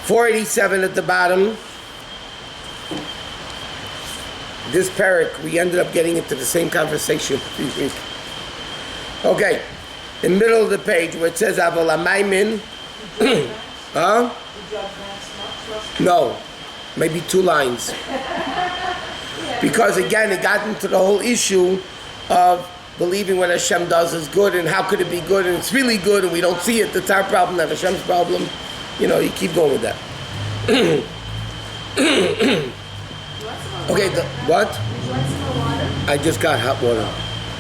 487 at the bottom. This parak, we ended up getting into the same conversation. Okay, in the middle of the page where it says Aval Amaymin. Huh? No, maybe 2 lines. Because again, it got into the whole issue of believing what Hashem does is good, and how could it be good, and it's really good, and we don't see it. That's our problem, not Hashem's problem. You know, you keep going with that. Okay, what? I just got hot water.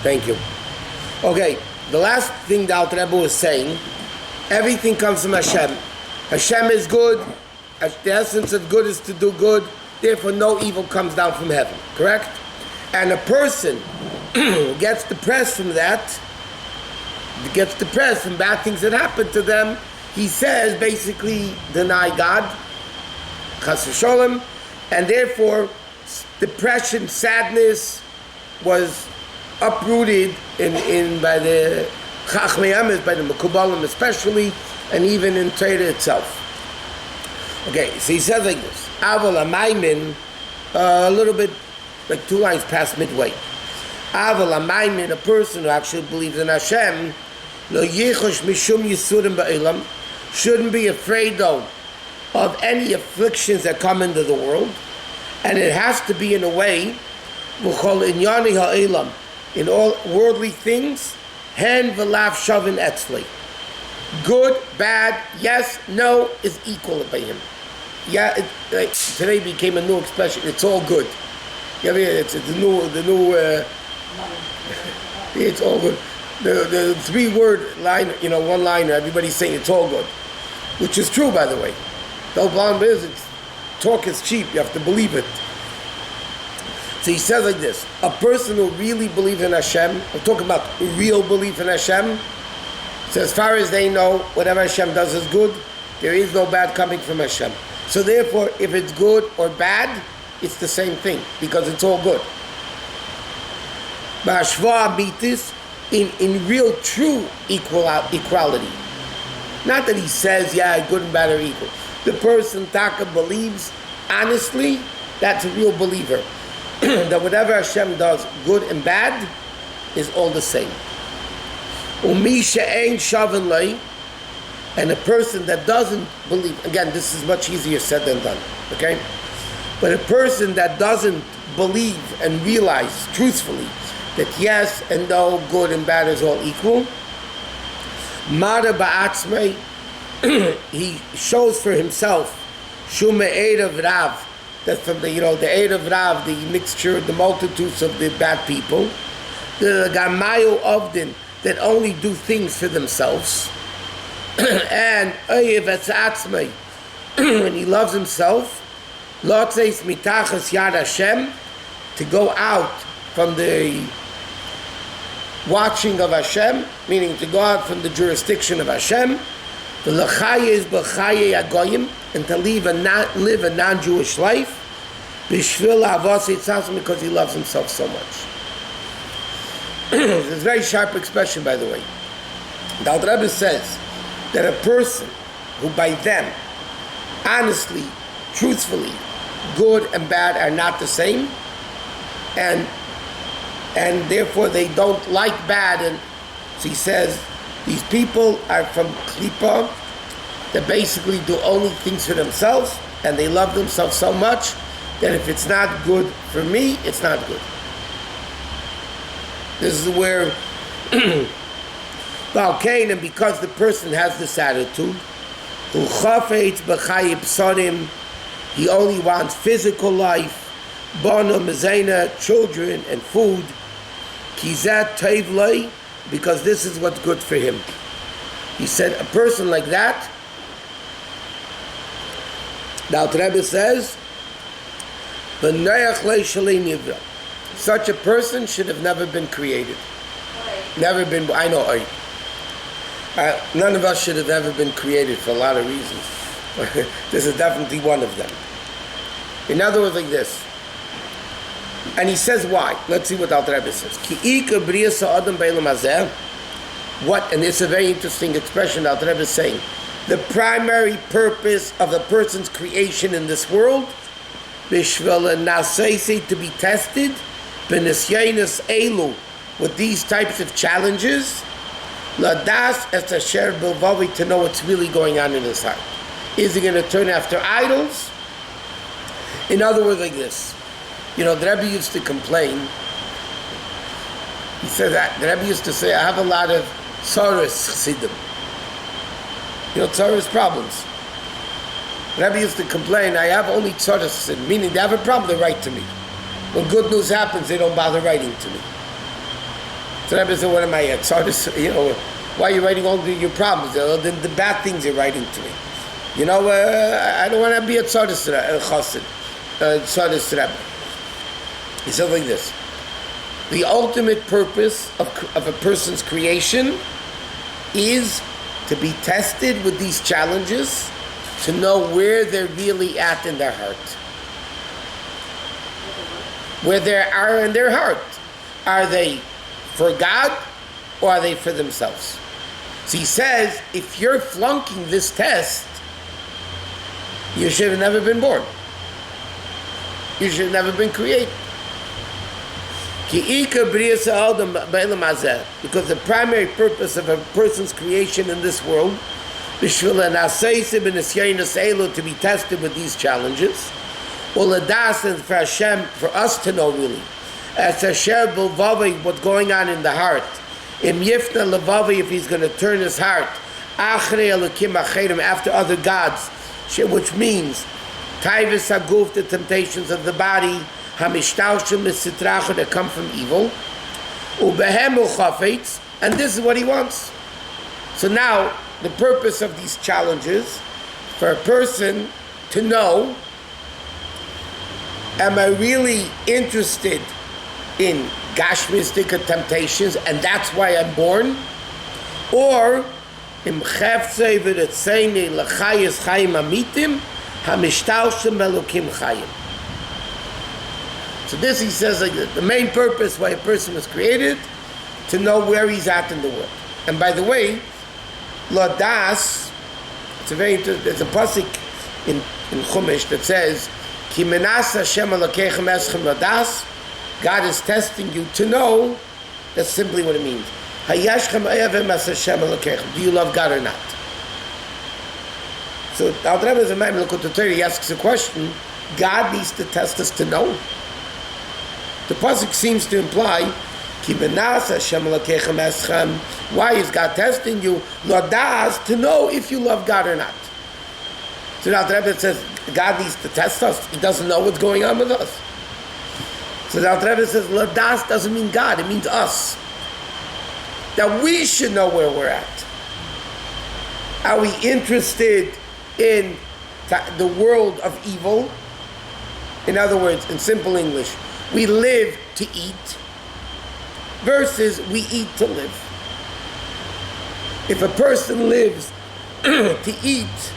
Thank you. Okay, the last thing the Alter Rebbe was saying, everything comes from Hashem. Hashem is good. The essence of good is to do good. Therefore, no evil comes down from heaven. Correct? And a person gets depressed from that, gets depressed from bad things that happen to them, he says, basically, deny God, chas v'sholem, and therefore, depression, sadness was uprooted in by the Chachmei Emes, by the Mekubalim especially, and even in Torah itself. Okay, so he says like this, Aval Amaymin, a little bit, like 2 lines past midway. Aval Amaymin, a person who actually believes in Hashem, lo yichosh mishum yisurim ba'elam, shouldn't be afraid though of any afflictions that come into the world, and it has to be in a way, v'chol inyani ha'elam, in all worldly things, hen v'lav shavin etzli. Good, bad, yes, no is equal by him. Yeah, today became a new expression. It's all good. Yeah, it's the new. It's all good. The 3-word line, one liner. Everybody's saying it's all good, which is true, by the way. The whole problem is, talk is cheap. You have to believe it. So he says like this: a person who really believes in Hashem, I'm talking about real belief in Hashem. So as far as they know, whatever Hashem does is good. There is no bad coming from Hashem. So therefore, if it's good or bad, it's the same thing, because it's all good. In real, true equality. Not that he says, yeah, good and bad are equal. The person, Taka, believes, honestly, that's a real believer. That whatever Hashem does, good and bad, is all the same. And a person that doesn't believe, again, this is much easier said than done, okay? But a person that doesn't believe and realize truthfully that yes and no, good and bad is all equal, Mara ba'atzmei, he shows for himself, Shume Eid of Rav, that from the Eid of Rav, the mixture, the multitudes of the bad people, the Gamayo Ovdin, that only do things for themselves, and when he loves himself, to go out from the watching of Hashem, meaning to go out from the jurisdiction of Hashem, and to live a non-Jewish life, because he loves himself so much. It's a very sharp expression, by the way. The Alter Rebbe says that a person who by them, honestly, truthfully, good and bad are not the same, and therefore they don't like bad, and so he says these people are from Klippa that basically do only things for themselves, and they love themselves so much that if it's not good for me, it's not good. This is where and because the person has this attitude, he only wants physical life, children and food, because this is what's good for him. He said a person like that, the Alter Rebbe says, such a person should have never been created. Never been, I know, none of us should have ever been created for a lot of reasons. This is definitely one of them. In other words, like this. And he says why. Let's see what Alter Rebbe says. What, and it's a very interesting expression Alter Rebbe is saying. the primary purpose of a person's creation in this world, bishvil naseisi, to be tested, b'nisyanis elu, with these types of challenges, ladas es asher bilvavi, to know what's really going on in his heart. Is he going to turn after idols? In other words, like this. The Rebbe used to complain. He said that the Rebbe used to say, I have a lot of tzaros chassidim. Tzaros problems. The Rebbe used to complain, I have only tzaros chassidim, meaning they have a problem, they write to me. When good news happens, they don't bother writing to me. So the Rebbe said, what am I at? Tzaros, why are you writing all your problems? The bad things you're writing to me. I don't want to be a tzaros chassid, tzaros Rebbe. He said like this. The ultimate purpose of a person's creation is to be tested with these challenges, to know where they're really at in their heart. Where they are in their heart. Are they for God or are they for themselves? So he says, if you're flunking this test, you should have never been born. You should have never been created. Because the primary purpose of a person's creation in this world, to be tested with these challenges, and for Hashem, for us to know really, what's going on in the heart. If he's going to turn his heart after other gods, which means the temptations of the body, that come from evil, and this is what he wants. So now, the purpose of these challenges, for a person to know, am I really interested in gashmistic temptations, and that's why I'm born? Or, im chefzei v'retzeini l'chayis chayim amitim, hamishtalshem elokim chayim. So this, he says, like the main purpose why a person was created, to know where he's at in the world. And by the way, Ladas, there's a pasuk in Chumash that says, Ki menas Hashem Elokeichem eschem ladas, God is testing you to know. That's simply what it means. Hayashchem ayavim as Hashem Elokeichem. Do you love God or not? So Al Rebbe is a man, look at the Torah, he asks a question. God needs to test us to know. The pasuk seems to imply, Ki benas Hashem Elokeichem eschem. Why is God testing you? Ladas, to know if you love God or not. So now the Rebbe says, God needs to test us. He doesn't know what's going on with us. So now the Rebbe says, Ladas doesn't mean God, it means us. That we should know where we're at. Are we interested in the world of evil? In other words, in simple English, we live to eat versus we eat to live. If a person lives to eat,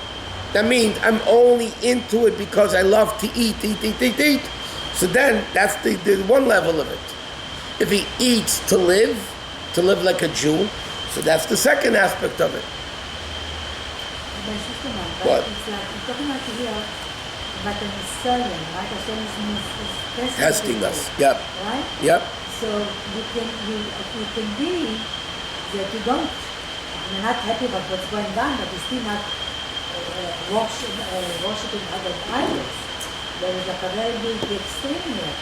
that means I'm only into it because I love to eat. So then that's the one level of it. If he eats to live like a Jew, so that's the second aspect of it. What? You're talking about here, but the Messiah, right? Hashem is testing us. Yep. Right? Yep. So you can be that you're not happy about what's going on, but you're still not worshiping other idols. There is like a very big extreme here.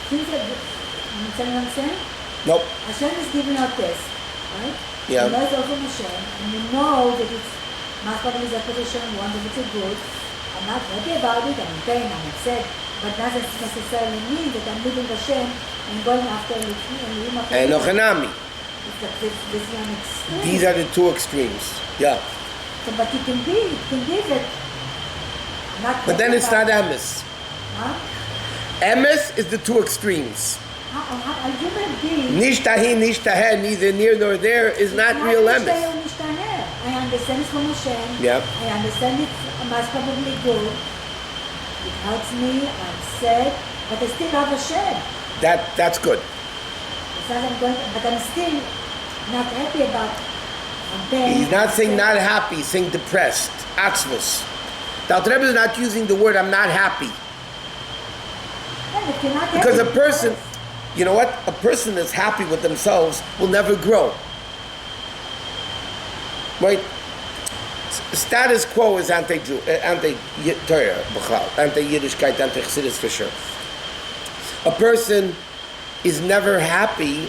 Things that, you understand what I'm saying? Nope. Hashem is giving out tests, right? Yeah. You know it's also Hashem, and you know that it's not probably the position, one that it's good. I'm not happy about it, I'm in pain, I'm upset, but that doesn't necessarily mean that I'm leaving Hashem and going after Enochanami. This is an extreme. These are the two extremes. Yeah. So, but it can be that. But then it's not emes. Huh? Emes is the two extremes. A human being. Nishtahi, nishtaheh, neither near nor there is not real emes. I understand it's from Hashem. Yep. I understand it's most probably good. It hurts me, I'm sad, but I still have Hashem. That's good. It's not I'm going, but I'm still not happy about He's not saying not happy, he's saying depressed. Atzvus. The Alter Rebbe is not using the word I'm not happy. Because a person, you know what? A person that's happy with themselves will never grow. Right? Status quo is anti-Jew, anti-Torah, anti-Yiddishkeit, anti-Chassidus for sure. A person is never happy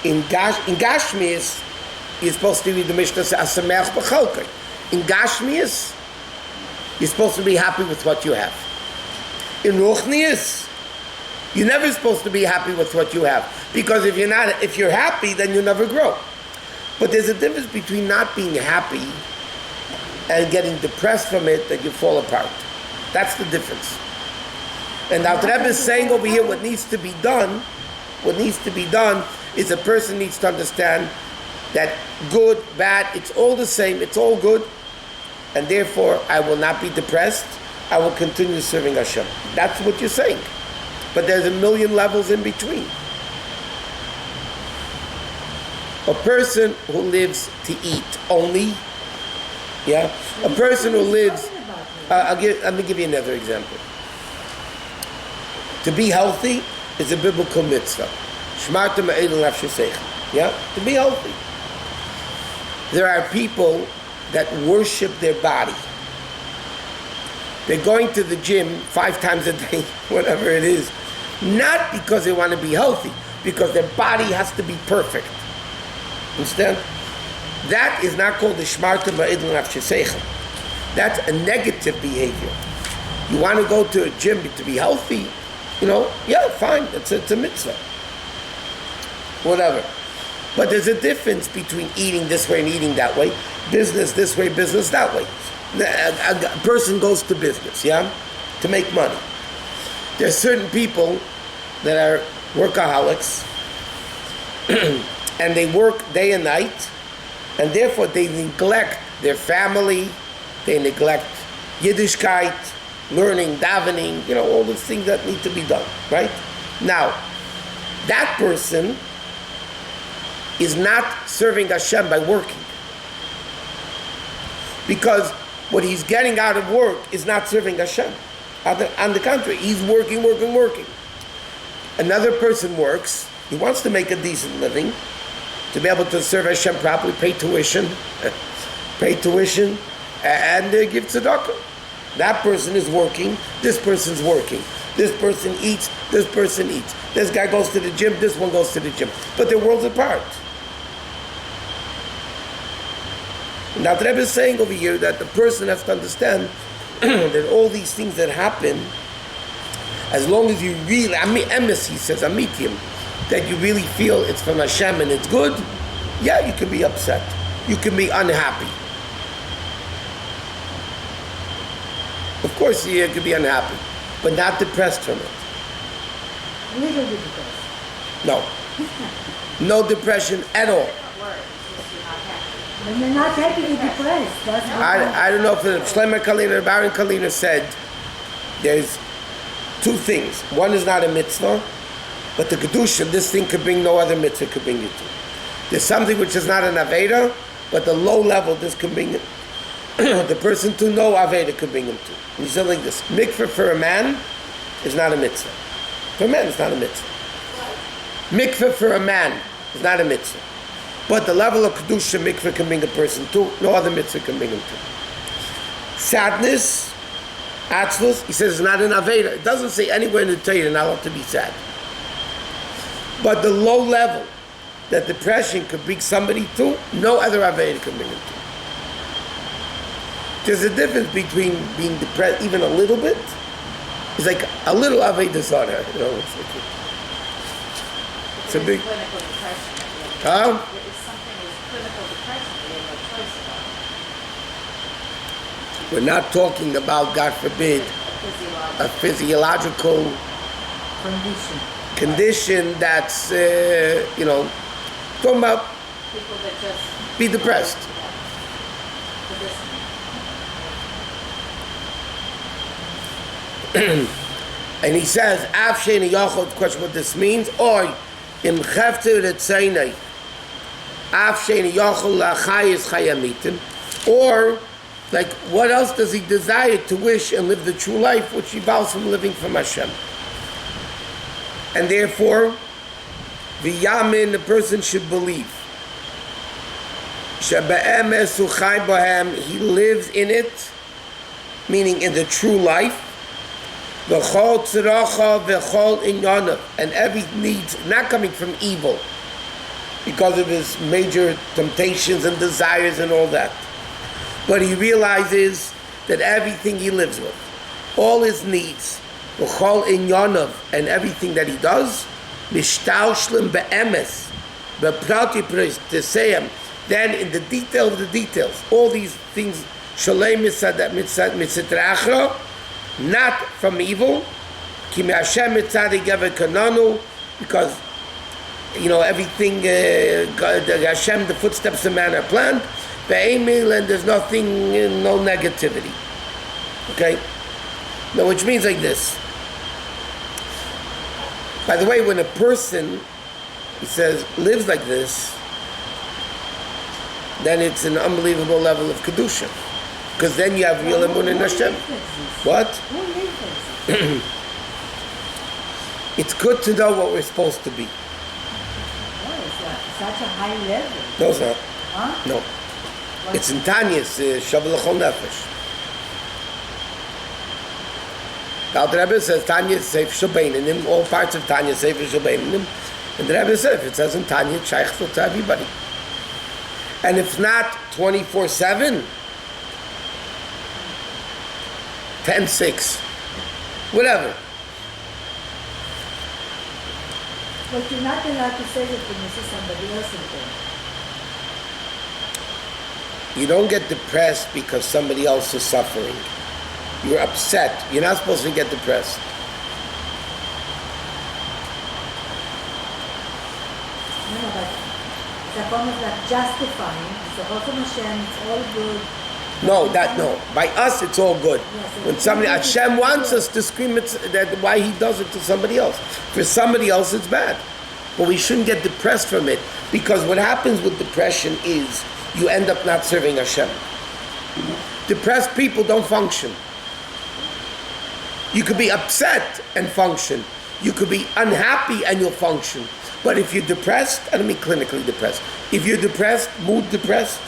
in Gashmias. You're supposed to read the Mishnah Asameach B'chalkai. In Gashmias, you're supposed to be happy with what you have. In Ruchnias, you're never supposed to be happy with what you have, because if you're happy, then you never grow. But there's a difference between not being happy and getting depressed from it, that you fall apart. That's the difference. And now the Rebbe is saying over here what needs to be done is a person needs to understand that good, bad, it's all the same, it's all good, and therefore I will not be depressed, I will continue serving Hashem. That's what you're saying. But there's a million levels in between. A person who lives to eat only, yeah? A person who lives, let me give you another example. To be healthy is a biblical mitzvah. Shmarta ma'edel nafshesechem. Yeah? To be healthy. There are people that worship their body. They're going to the gym 5 times a day, whatever it is, not because they want to be healthy, because their body has to be perfect. Understand? That is not called the shmarta ma'edel nafshesechem. That's a negative behavior. You want to go to a gym to be healthy, yeah, fine, it's a mitzvah. Whatever. But there's a difference between eating this way and eating that way, business this way, business that way. A person goes to business, yeah, to make money. There's certain people that are workaholics, and they work day and night, and therefore they neglect their family, they neglect Yiddishkeit, learning, davening, all those things that need to be done, right? Now, that person is not serving Hashem by working. Because what he's getting out of work is not serving Hashem. On the contrary, he's working. Another person works, he wants to make a decent living, to be able to serve Hashem properly, pay tuition, and give tzedakah. That person is working, this person's working. This person eats, this person eats. This guy goes to the gym, this one goes to the gym. But they're worlds apart. Now the Rebbe is saying over here that the person has to understand that all these things that happen, as long as you really, emes, he says, amitim, that you really feel it's from Hashem and it's good, yeah, you can be upset. You can be unhappy. Of course, you could be unhappy, but not depressed from it. A little bit depressed. No. No depression at all. When you're not happy, you're depressed. That's I don't know if Shlomo Kaliner or Baron Kaliner said there's 2 things. One is not a mitzvah, but the Kedusha, this thing could bring no other mitzvah could bring you to. There's something which is not an Aveda, but the low level this can bring it. The person to know Aveda could bring him to. And he said like this, mikveh for a man is not a mitzvah. For a man, it's not a mitzvah. Mikveh for a man is not a mitzvah. But the level of Kedusha mikveh can bring a person to, no other mitzvah can bring him to. Sadness, atzvus, he says it's not an Aveda. It doesn't say anywhere in the Torah you're not allowed to be sad. But the low level that depression could bring somebody to, no other Aveda can bring him to. There's a difference between being depressed even a little bit. It's like a little Aveda Zara, it's a big... Clinical depression. Huh? If something is clinical depression, you have no choice about it. We're not talking about, God forbid, a physiological condition that's, talking about People that just be depressed. And he says, Av she'eni yachol, question what this means, or im chefter retzainei, Or, like, what else does he desire to wish and live the true life, which involves him living from Hashem? And therefore, the yamin, the person should believe. He lives in it, meaning in the true life. And every needs, not coming from evil, because of his major temptations and desires and all that. But he realizes that everything he lives with, all his needs, and everything that he does, then in the detail of the details, all these things, not from evil, because everything, Hashem, the footsteps of man are planned, and there's nothing, no negativity. Okay? Now, which means like this. By the way, when a person, he says, lives like this, then it's an unbelievable level of Kedusha. Because then you have real emunah in Hashem. What? It's good to know what we're supposed to be. No, it's such a high level. No, it's not. Huh? No. It's in Tanya, it's Shavuot L'chol Nefesh. The Alter Rebbe says Tanya is Sefer Shabainim, all parts of Tanya is Sefer Shabainim. And the Rebbe says, if it says in Tanya, it's shaykh to everybody. And if not 24/7, 10/6, whatever. But you're not allowed to say that when you see somebody else in there. You don't get depressed because somebody else is suffering. You're upset. You're not supposed to get depressed. No, but it's almost like justifying. So also Hashem, it's all good. No. By us, it's all good. Yes, When somebody, Hashem wants us to scream that why he does it to somebody else. For somebody else, it's bad. But we shouldn't get depressed from it, because what happens with depression is you end up not serving Hashem. Depressed people don't function. You could be upset and function. You could be unhappy and you'll function. But if you're depressed, I don't mean clinically depressed. If you're depressed, mood depressed,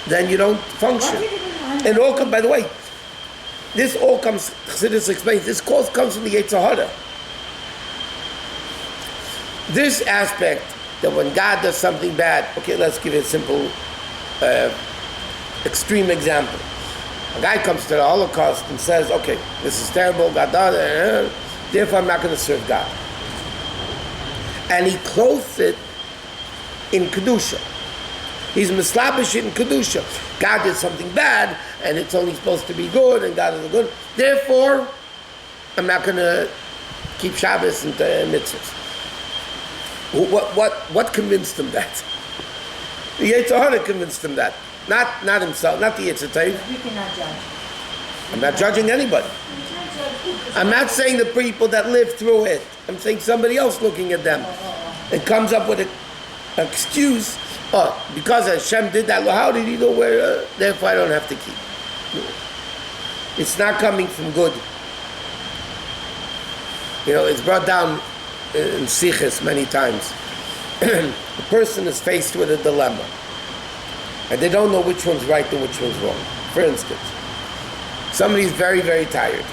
then you don't function. And all comes, by the way, this all comes, Chassidus explains, this cause comes from the Yetzer Hara. This aspect, that when God does something bad, okay, let's give it a simple, extreme example. A guy comes to the Holocaust and says, okay, this is terrible, God does it, therefore I'm not going to serve God. And he clothes it in Kedusha. He's mislabish in Kedusha. God did something bad, and it's only supposed to be good, and God is good. Therefore, I'm not going to keep Shabbos and mitzvahs. What convinced him that? The Yetzer Hara convinced him that. Not himself, not the Yetzer Hara. You cannot judge. I'm not judging anybody. I'm not saying the people that live through it. I'm saying somebody else looking at them. It comes up with an excuse. Oh, because Hashem did that, well, how did he know where? Therefore, I don't have to keep. It's not coming from good. It's brought down in Sichos many times. The person is faced with a dilemma, and they don't know which one's right and which one's wrong. For instance, somebody's very, very tired.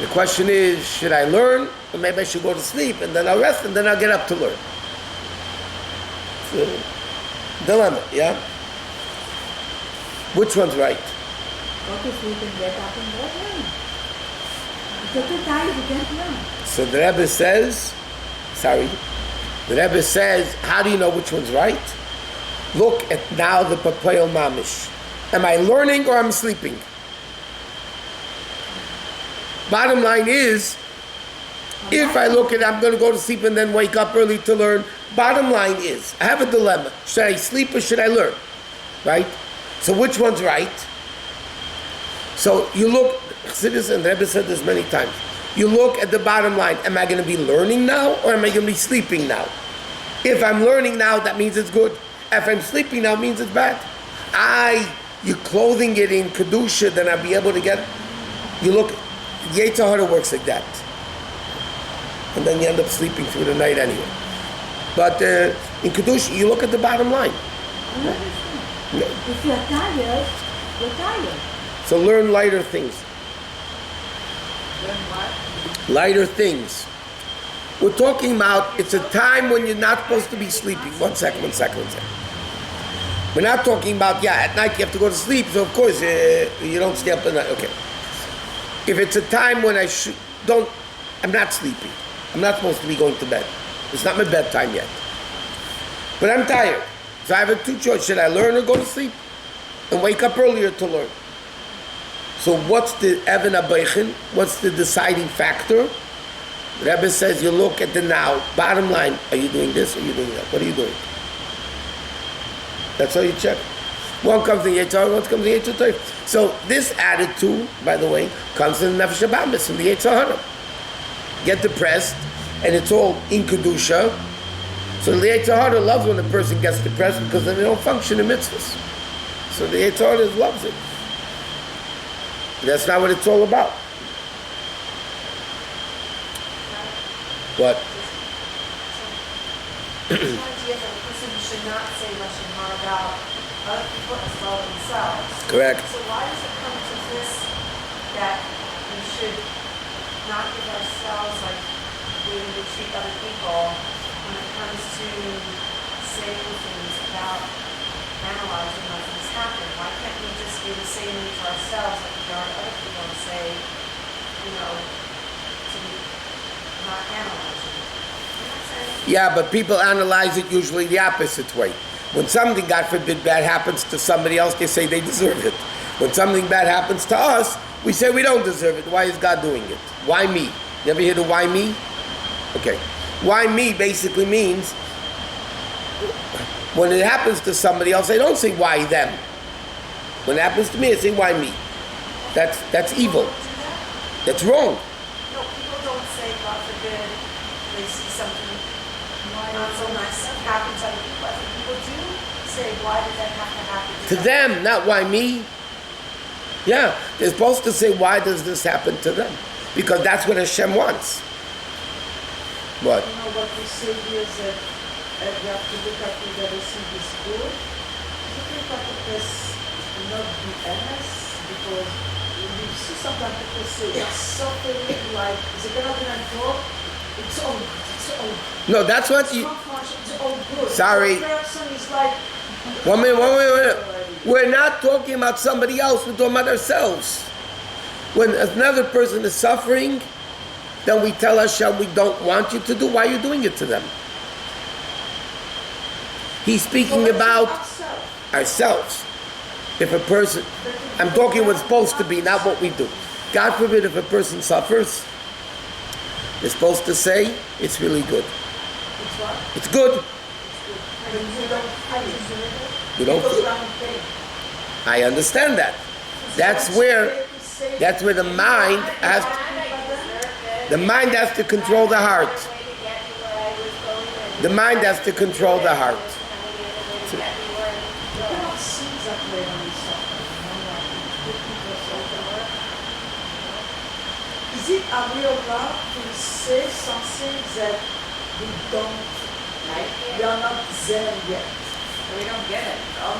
The question is, should I learn, or maybe I should go to sleep, and then I'll rest, and then I'll get up to learn? It's a dilemma, yeah? Which one's right? Go to sleep and get up and go learn. If you're too tired, you can't learn. So the Rebbe says, how do you know which one's right? Look at now the Papoyel Mamish. Am I learning or am I sleeping? Bottom line is, if I look at I'm going to go to sleep and then wake up early to learn, bottom line is, I have a dilemma. Should I sleep or should I learn? Right? So which one's right? So you look, Chassidus and the Rebbe said this many times, you look at the bottom line. Am I going to be learning now or am I going to be sleeping now? If I'm learning now, that means it's good. If I'm sleeping now, it means it's bad. You're clothing it in Kedusha, then I'll be able to get, you look, Yetzer Hara works like that. And then you end up sleeping through the night anyway. But in Kedusha, you look at the bottom line. If you're tired, you're tired. So learn lighter things. Learn what? Lighter things. We're talking about, it's a time when you're not supposed to be sleeping. One second. We're not talking about, at night you have to go to sleep, so of course you don't stay up at night. Okay. If it's a time when I'm not sleeping. I'm not supposed to be going to bed. It's not my bedtime yet. But I'm tired. So I have two choices. Should I learn or go to sleep? And wake up earlier to learn. So what's the Even HaBeichen? What's the deciding factor? The Rebbe says you look at the now. Bottom line, are you doing this or are you doing that? What are you doing? That's how you check. One comes in Yetzer Hara, one comes in Yetzer Tov. So this attitude, by the way, comes in the Nefesh HaBamis, in the Yetzer Hara. Get depressed, and it's all in Kedusha. So the Yetzer Hara loves when a person gets depressed because then they don't function in mitzvahs. So the Yetzer Hara loves it. That's not what it's all about. What? The idea that a person should not say Lashon Hara about other people as well as themselves. Correct. So why does it come to this that we should not give ourselves like the way we treat other people when it comes to saying things about analyzing how things happen? Why can't we just do the same thing for ourselves like we are to other people and say, to not analyze it? Yeah, but people analyze it usually the opposite way. When something, God forbid, bad happens to somebody else, they say they deserve it. When something bad happens to us, we say we don't deserve it. Why is God doing it? Why me? You ever hear the why me? Okay. Why me basically means when it happens to somebody else, I don't say why them. When it happens to me, I say why me. That's evil. That's wrong. No, people don't say, God forbid, they see something not so nice happen to other people. I think people do say, why did that have to happen To them, not why me. Yeah, they're supposed to say, why does this happen to them? Because that's what Hashem wants. What? What we say here is that we have to look at whether everything is good. Do you think that it is not be honest? Because we see sometimes people say it's suffering like, is it gonna be a job? It's all good. No, that's what you... It's all good. Sorry. The person is like... One minute. We're not talking about somebody else, we're talking about ourselves. When another person is suffering, then we tell Hashem we don't want you to do. Why are you doing it to them? He's speaking about ourselves. If a person, I'm talking what's supposed to be, not what we do. God forbid if a person suffers, they're supposed to say, it's really good. It's what? It's good. And you don't fight it. You don't Because feel. you're in pain. I understand that. That's where the mind has to control the heart. The mind has to control the heart. You cannot see that way when you suffer. Is it a real love to say something that we don't like? We are not there yet. We don't get it.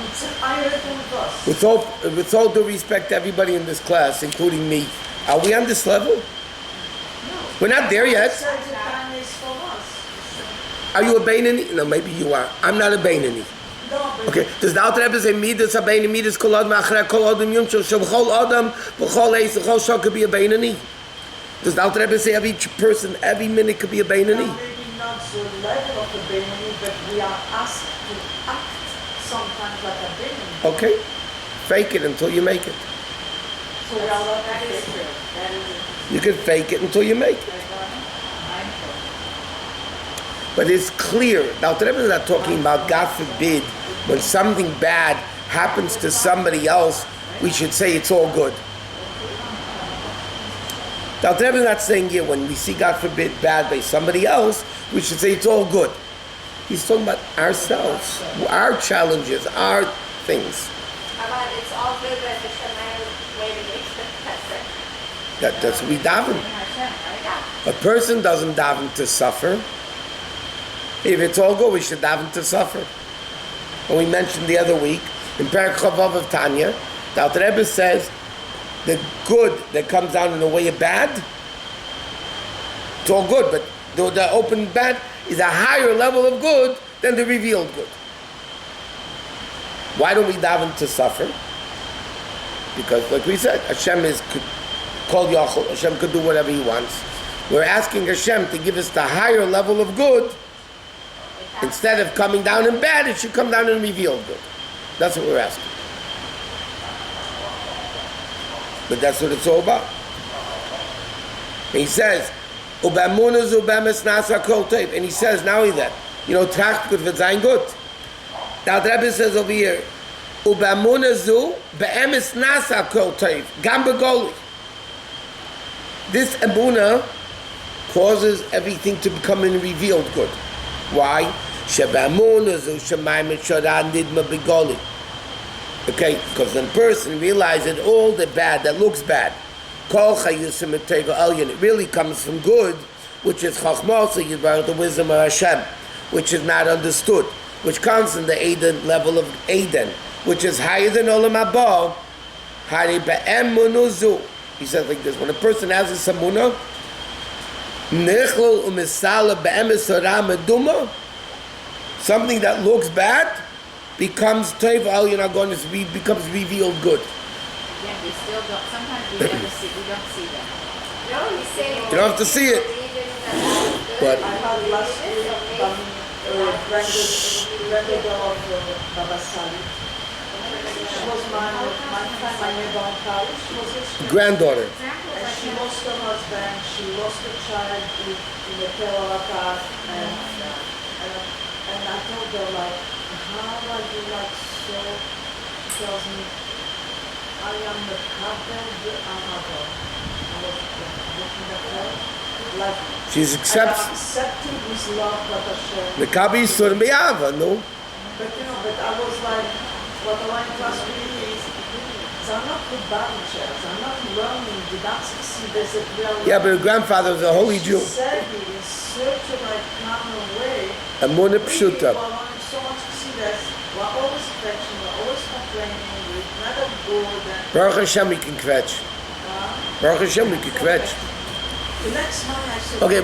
It's an irritant with us. With all due respect to everybody in this class, including me, are we on this level? No. We're not there yet. So the time is for us. Are you a Beinani? No, maybe you are. I'm not a Beinani. No, but Okay. Does the Alter Rebbe say Midas a Beinani, Midas kol adam achrei kol adam yumshel shebchol adam v'chol eis v'chol shah could be a Beinani? Does the Alter Rebbe say every person, every minute could be a Beinani? maybe not the level of the Beinani, but we are asked to act sometimes like a Beinani. Okay. Fake it until you make it. So we are not That is affected. true. That is You can fake it until you make it. mindful. But it's clear. Now, the Rebbe is not talking about, God forbid, when something bad happens to somebody else, we should say it's all good. Now, the Rebbe is not saying here, when we see, God forbid, bad by somebody else, we should say it's all good. He's talking about ourselves, our challenges, our things. How about it's all good, but the Shemayim way to make it. That's what we daven. Hashem, right? A person doesn't daven to suffer. If it's all good, we should daven to suffer. And we mentioned the other week, in Perek Chavav of Tanya, the Alter Rebbe says, the good that comes down in the way of bad, it's all good, but the open bad is a higher level of good than the revealed good. Why don't we daven to suffer? Because, like we said, Hashem is called Yachol. Hashem could do whatever He wants. We're asking Hashem to give us the higher level of good. Instead of coming down in bad, it should come down in revealed good. That's what we're asking. But that's what it's all about. And He says, "Ubamunah zu bemes nasa kol tov." And He says, now that, tracht gut wird sein gut. The Rebbe says over here, "Ubamunah zu bemes nasa kol tov gam begoli." This emunah causes everything to become in revealed good. Why? Shebamunah zu shemayim shara nidma begoli. Okay, because when a person realizes that all the bad that looks bad, kol chayusim eteva elyon, it really comes from good, which is chachmah, so yidbarach the wisdom of Hashem, which is not understood, which comes from the Eden level of Eden, which is higher than olam haba. Hari be'emunah zu. He says like this: when a person has a samunah, nechlul umisala be'emes hara meduma, something that looks bad becomes toiv elyon agonis, becomes revealed good. Again, we still don't, sometimes we don't see that. No, He's saying. You don't have to see it. But I had last week granddaughter of Baba Sali. She was my neighbor in Paris. She was his granddaughter. and she lost her husband. She lost a child in a terror attack. And I told her, like, how are you, like, so? She tells me, I am the Kabel de Ahava. I was looking at her, like, She's I'm accepting His love, but Hashem. the Kabi Sur Me'ava, no? But I was like, what I want to ask really is, I'm not good chairs, I'm not learning, did not succeed as a real. Yeah, but her grandfather was a holy Jew. She said it in such a like common way. Emunah pshuta. We're learning so much to see that we're always affection, we're always complaining, we're never good. Baruch Hashem, we can kvetch. Baruch Hashem, we can kvetch. The next morning I said, Okay.